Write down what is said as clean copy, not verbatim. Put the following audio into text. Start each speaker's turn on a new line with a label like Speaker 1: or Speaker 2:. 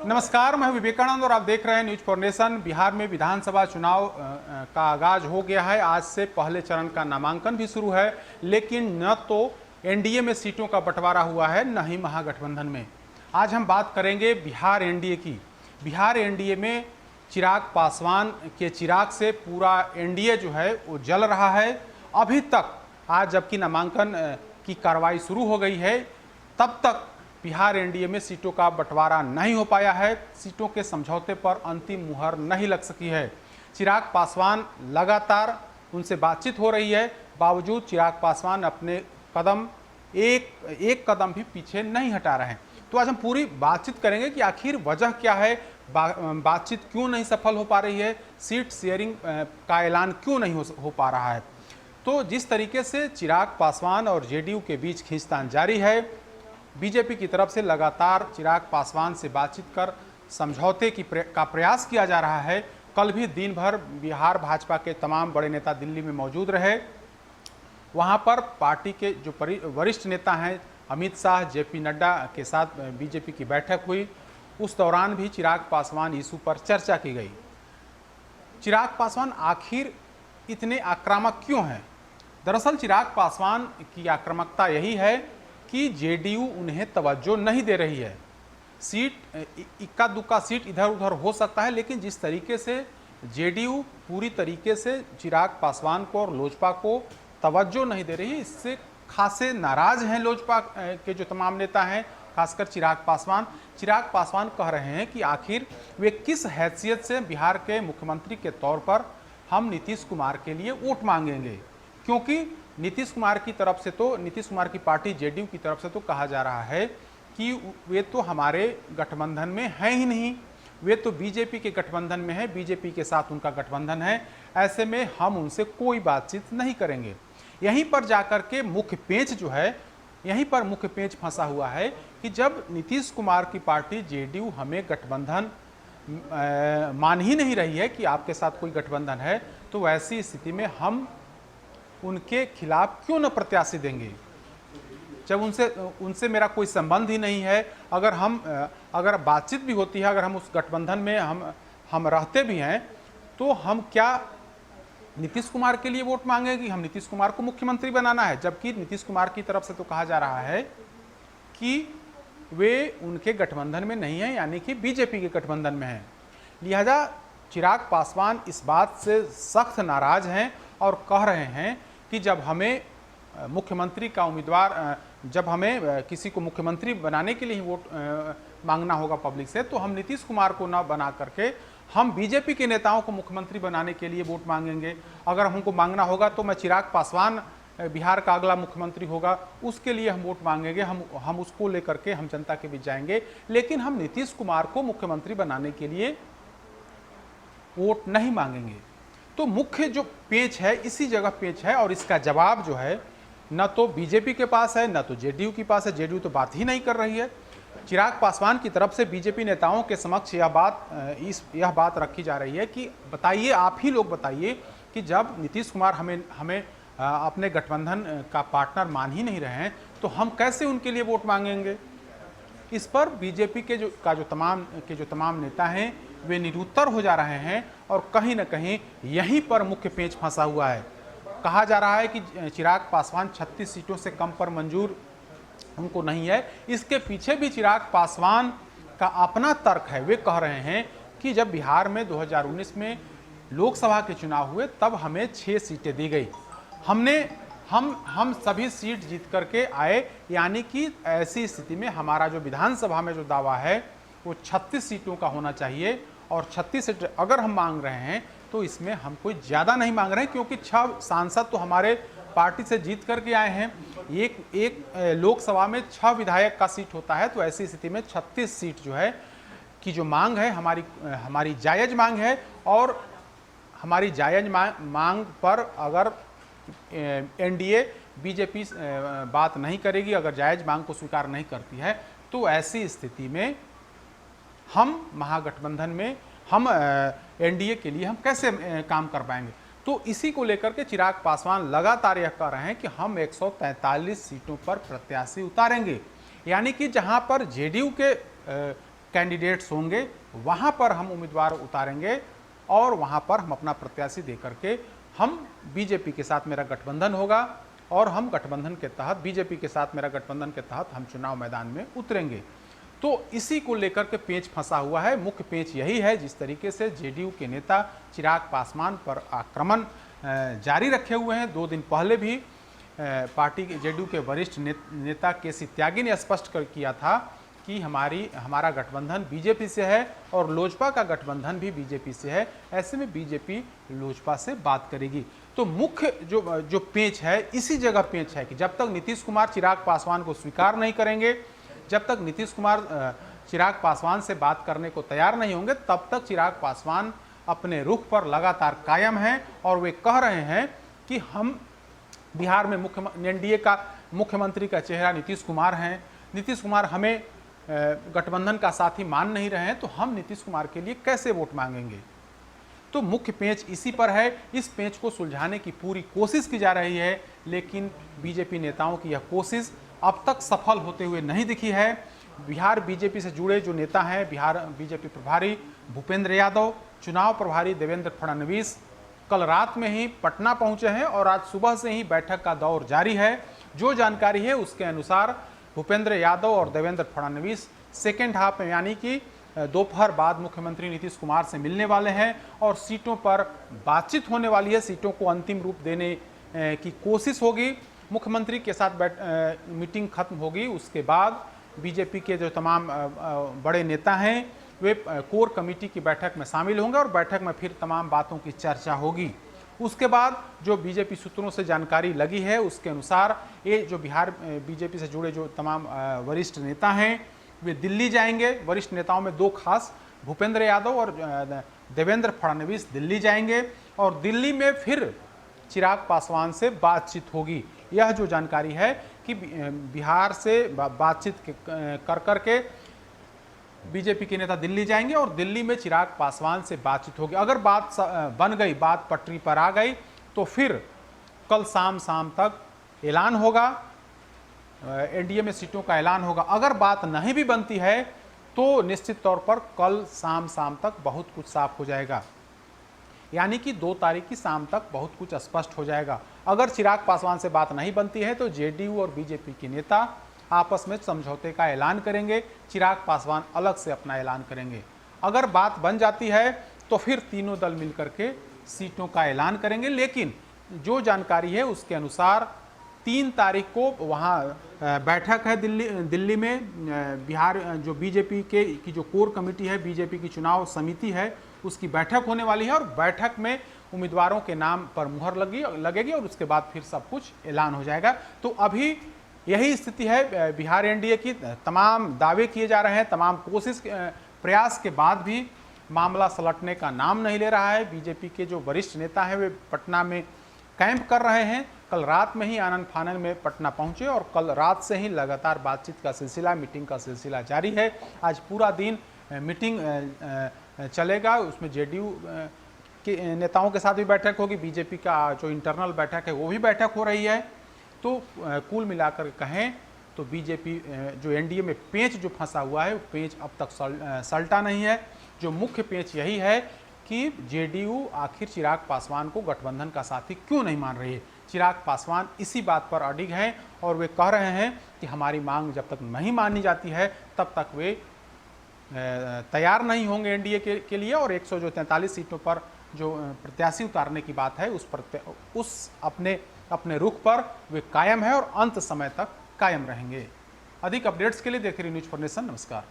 Speaker 1: नमस्कार, मैं विवेकानंद और आप देख रहे हैं न्यूज फॉर नेशन। बिहार में विधानसभा चुनाव का आगाज हो गया है। आज से पहले चरण का नामांकन भी शुरू है, लेकिन न तो एनडीए में सीटों का बंटवारा हुआ है, न ही महागठबंधन में। आज हम बात करेंगे बिहार एनडीए की। बिहार एनडीए में चिराग पासवान के चिराग से पूरा एनडीए जो है वो जल रहा है। अभी तक आज जबकि नामांकन की कार्रवाई शुरू हो गई है, तब तक बिहार एनडीए में सीटों का बंटवारा नहीं हो पाया है। सीटों के समझौते पर अंतिम मुहर नहीं लग सकी है। चिराग पासवान लगातार उनसे बातचीत हो रही है, बावजूद चिराग पासवान अपने कदम एक कदम भी पीछे नहीं हटा रहे हैं। तो आज हम पूरी बातचीत करेंगे कि आखिर वजह क्या है, बातचीत क्यों नहीं सफल हो पा रही है, सीट शेयरिंग का ऐलान क्यों नहीं हो पा रहा है। तो जिस तरीके से चिराग पासवान और जेडीयू के बीच खींचतान जारी है, बीजेपी की तरफ से लगातार चिराग पासवान से बातचीत कर समझौते का प्रयास किया जा रहा है। कल भी दिन भर बिहार भाजपा के तमाम बड़े नेता दिल्ली में मौजूद रहे। वहां पर पार्टी के जो वरिष्ठ नेता हैं अमित शाह, जेपी नड्डा के साथ बीजेपी की बैठक हुई। उस दौरान भी चिराग पासवान इशू पर चर्चा की गई। चिराग पासवान आखिर इतने आक्रामक क्यों हैं? दरअसल चिराग पासवान की आक्रामकता यही है कि जेडीयू उन्हें तवज्जो नहीं दे रही है। सीट इक्का दुक्का सीट इधर उधर हो सकता है, लेकिन जिस तरीके से जेडीयू पूरी तरीके से चिराग पासवान को और लोजपा को तवज्जो नहीं दे रही है, इससे खासे नाराज हैं लोजपा के जो तमाम नेता हैं, खासकर चिराग पासवान। चिराग पासवान कह रहे हैं कि आखिर वे किस हैसियत से बिहार के मुख्यमंत्री के तौर पर हम नीतीश कुमार के लिए वोट मांगेंगे, क्योंकि नीतीश कुमार की तरफ से तो, नीतीश कुमार की पार्टी जेडीयू की तरफ से तो कहा जा रहा है कि वे तो हमारे गठबंधन में हैं ही नहीं, वे तो बीजेपी के गठबंधन में है, बीजेपी के साथ उनका गठबंधन है, ऐसे में हम उनसे कोई बातचीत नहीं करेंगे। यहीं पर जाकर के मुख्य पेंच जो है, यहीं पर मुख्य पेंच फंसा हुआ है कि जब नीतीश कुमार की पार्टी जेडीयू हमें गठबंधन मान ही नहीं रही है कि आपके साथ कोई गठबंधन है, तो ऐसी स्थिति में हम उनके खिलाफ क्यों न प्रत्याशी देंगे, जब उनसे मेरा कोई संबंध ही नहीं है। अगर बातचीत भी होती है, अगर हम उस गठबंधन में हम रहते भी हैं, तो हम क्या नीतीश कुमार के लिए वोट मांगेंगे? हम नीतीश कुमार को मुख्यमंत्री बनाना है, जबकि नीतीश कुमार की तरफ से तो कहा जा रहा है कि वे उनके गठबंधन में नहीं है, यानी कि बीजेपी के गठबंधन में है। लिहाजा चिराग पासवान इस बात से सख्त नाराज हैं और कह रहे हैं कि जब हमें मुख्यमंत्री का उम्मीदवार, जब हमें किसी को मुख्यमंत्री बनाने के लिए ही वोट मांगना होगा पब्लिक से, तो हम नीतीश कुमार को ना बना करके हम बीजेपी के नेताओं को मुख्यमंत्री बनाने के लिए वोट मांगेंगे। अगर हमको मांगना होगा तो मैं चिराग पासवान बिहार का अगला मुख्यमंत्री होगा, उसके लिए हम वोट मांगेंगे, हम उसको लेकर के हम जनता के बीच जाएंगे, लेकिन हम नीतीश कुमार को मुख्यमंत्री बनाने के लिए वोट नहीं मांगेंगे। तो मुख्य जो पेच है, इसी जगह पेच है, और इसका जवाब जो है न तो बीजेपी के पास है, न तो जेडीयू के पास है। जेडीयू तो बात ही नहीं कर रही है। चिराग पासवान की तरफ से बीजेपी नेताओं के समक्ष यह बात रखी जा रही है कि बताइए, आप ही लोग बताइए कि जब नीतीश कुमार हमें अपने गठबंधन का पार्टनर मान ही नहीं रहे हैं, तो हम कैसे उनके लिए वोट मांगेंगे। इस पर बीजेपी के जो तमाम नेता हैं वे निरुत्तर हो जा रहे हैं, और कहीं न कहीं यहीं पर मुख्य पेंच फंसा हुआ है। कहा जा रहा है कि चिराग पासवान 36 सीटों से कम पर मंजूर उनको नहीं है। इसके पीछे भी चिराग पासवान का अपना तर्क है। वे कह रहे हैं कि जब बिहार में 2019 में लोकसभा के चुनाव हुए, तब हमें 6 सीटें दी गई, हम सभी सीट जीत करके आए, यानी कि ऐसी स्थिति में हमारा जो विधानसभा में जो दावा है वो 36 सीटों का होना चाहिए, और 36 सीट अगर हम मांग रहे हैं तो इसमें हम कोई ज़्यादा नहीं मांग रहे हैं, क्योंकि 6 सांसद तो हमारे पार्टी से जीत करके आए हैं। एक लोकसभा में 6 विधायक का सीट होता है, तो ऐसी स्थिति में 36 सीट जो है की जो मांग है हमारी जायज़ मांग है, और हमारी जायज़ मांग पर अगर एनडीए बीजेपी बात नहीं करेगी, अगर जायज़ मांग को स्वीकार नहीं करती है, तो ऐसी स्थिति में हम महागठबंधन में, हम एनडीए के लिए हम कैसे काम कर पाएंगे। तो इसी को लेकर के चिराग पासवान लगातार यह कह रहे हैं कि हम 143 सीटों पर प्रत्याशी उतारेंगे, यानी कि जहां पर जेडीयू के कैंडिडेट्स होंगे वहाँ पर हम उम्मीदवार उतारेंगे और वहाँ पर हम अपना प्रत्याशी दे करके हम बीजेपी के साथ मेरा गठबंधन होगा और हम गठबंधन के तहत बीजेपी के साथ मेरा गठबंधन के तहत हम चुनाव मैदान में उतरेंगे। तो इसी को लेकर के पेंच फंसा हुआ है। मुख्य पेंच यही है, जिस तरीके से जेडीयू के नेता चिराग पासवान पर आक्रमण जारी रखे हुए हैं। 2 दिन पहले भी पार्टी के जेडीयू के वरिष्ठ नेता केसी त्यागी ने स्पष्ट किया था कि हमारा गठबंधन बीजेपी से है और लोजपा का गठबंधन भी बीजेपी से है। ऐसे में बीजेपी लोजपा से बात करेगी। तो मुख्य जो पेंच है, इसी जगह पेंच है कि जब तक नीतीश कुमार चिराग पासवान को स्वीकार नहीं करेंगे, जब तक नीतीश कुमार चिराग पासवान से बात करने को तैयार नहीं होंगे, तब तक चिराग पासवान अपने रुख पर लगातार कायम हैं और वे कह रहे हैं कि हम बिहार में एनडीए का मुख्यमंत्री का चेहरा नीतीश कुमार हैं। नीतीश कुमार हमें गठबंधन का साथी मान नहीं रहे हैं, तो हम नीतीश कुमार के लिए कैसे वोट मांगेंगे। तो मुख्य पेंच इसी पर है। इस पेंच को सुलझाने की पूरी कोशिश की जा रही है, लेकिन बीजेपी नेताओं की यह कोशिश अब तक सफल होते हुए नहीं दिखी है। बिहार बीजेपी से जुड़े जो नेता हैं, बिहार बीजेपी प्रभारी भूपेंद्र यादव, चुनाव प्रभारी देवेंद्र फडणवीस कल रात में ही पटना पहुंचे हैं और आज सुबह से ही बैठक का दौर जारी है। जो जानकारी है उसके अनुसार भूपेंद्र यादव और देवेंद्र फडणवीस सेकेंड हाफ में यानी कि दोपहर बाद मुख्यमंत्री नीतीश कुमार से मिलने वाले हैं और सीटों पर बातचीत होने वाली है। सीटों को अंतिम रूप देने की कोशिश होगी। मुख्यमंत्री के साथ मीटिंग खत्म होगी, उसके बाद बीजेपी के जो तमाम बड़े नेता हैं वे कोर कमेटी की बैठक में शामिल होंगे और बैठक में फिर तमाम बातों की चर्चा होगी। उसके बाद जो बीजेपी सूत्रों से जानकारी लगी है उसके अनुसार ये जो बिहार बीजेपी से जुड़े जो तमाम वरिष्ठ नेता हैं वे दिल्ली जाएंगे। वरिष्ठ नेताओं में 2 खास भूपेंद्र यादव और देवेंद्र फडणवीस दिल्ली जाएंगे और दिल्ली में फिर चिराग पासवान से बातचीत होगी। यह जो जानकारी है कि बिहार से बातचीत कर करके बीजेपी के नेता दिल्ली जाएंगे और दिल्ली में चिराग पासवान से बातचीत होगी। अगर बात बन गई, बात पटरी पर आ गई, तो फिर कल शाम तक ऐलान होगा, एनडीए में सीटों का ऐलान होगा। अगर बात नहीं भी बनती है तो निश्चित तौर पर कल शाम तक बहुत कुछ साफ हो जाएगा, यानी कि 2 तारीख की शाम तक बहुत कुछ स्पष्ट हो जाएगा। अगर चिराग पासवान से बात नहीं बनती है तो जेडीयू और बीजेपी के नेता आपस में समझौते का ऐलान करेंगे, चिराग पासवान अलग से अपना ऐलान करेंगे। अगर बात बन जाती है तो फिर तीनों दल मिलकर के सीटों का ऐलान करेंगे। लेकिन जो जानकारी है उसके अनुसार 3 तारीख को वहाँ बैठक है दिल्ली में। बिहार जो बीजेपी की जो कोर कमेटी है, बीजेपी की चुनाव समिति है, उसकी बैठक होने वाली है और बैठक में उम्मीदवारों के नाम पर मुहर लगेगी और उसके बाद फिर सब कुछ ऐलान हो जाएगा। तो अभी यही स्थिति है बिहार एनडीए की। तमाम दावे किए जा रहे हैं, तमाम कोशिश प्रयास के बाद भी मामला सलटने का नाम नहीं ले रहा है। बीजेपी के जो वरिष्ठ नेता हैं वे पटना में कैंप कर रहे हैं। कल रात में ही आनन फानन में पटना पहुंचे और कल रात से ही लगातार बातचीत का सिलसिला, मीटिंग का सिलसिला जारी है। आज पूरा दिन मीटिंग चलेगा, उसमें जेडीयू के नेताओं के साथ भी बैठक होगी, बीजेपी का जो इंटरनल बैठक है वो भी बैठक हो रही है। तो कुल मिलाकर कहें तो बीजेपी जो एनडीए में पेंच जो फंसा हुआ है वो पेंच अब तक सलटा नहीं है। जो मुख्य पेंच यही है कि जेडीयू आखिर चिराग पासवान को गठबंधन का साथी क्यों नहीं मान रही है। चिराग पासवान इसी बात पर अडिग हैं और वे कह रहे हैं कि हमारी मांग जब तक नहीं मानी जाती है तब तक वे तैयार नहीं होंगे एनडीए के लिए। और 143 सीटों पर जो प्रत्याशी उतारने की बात है उस अपने रुख पर वे कायम है और अंत समय तक कायम रहेंगे। अधिक अपडेट्स के लिए देखते रहिए न्यूज़ फॉर नेशन। नमस्कार।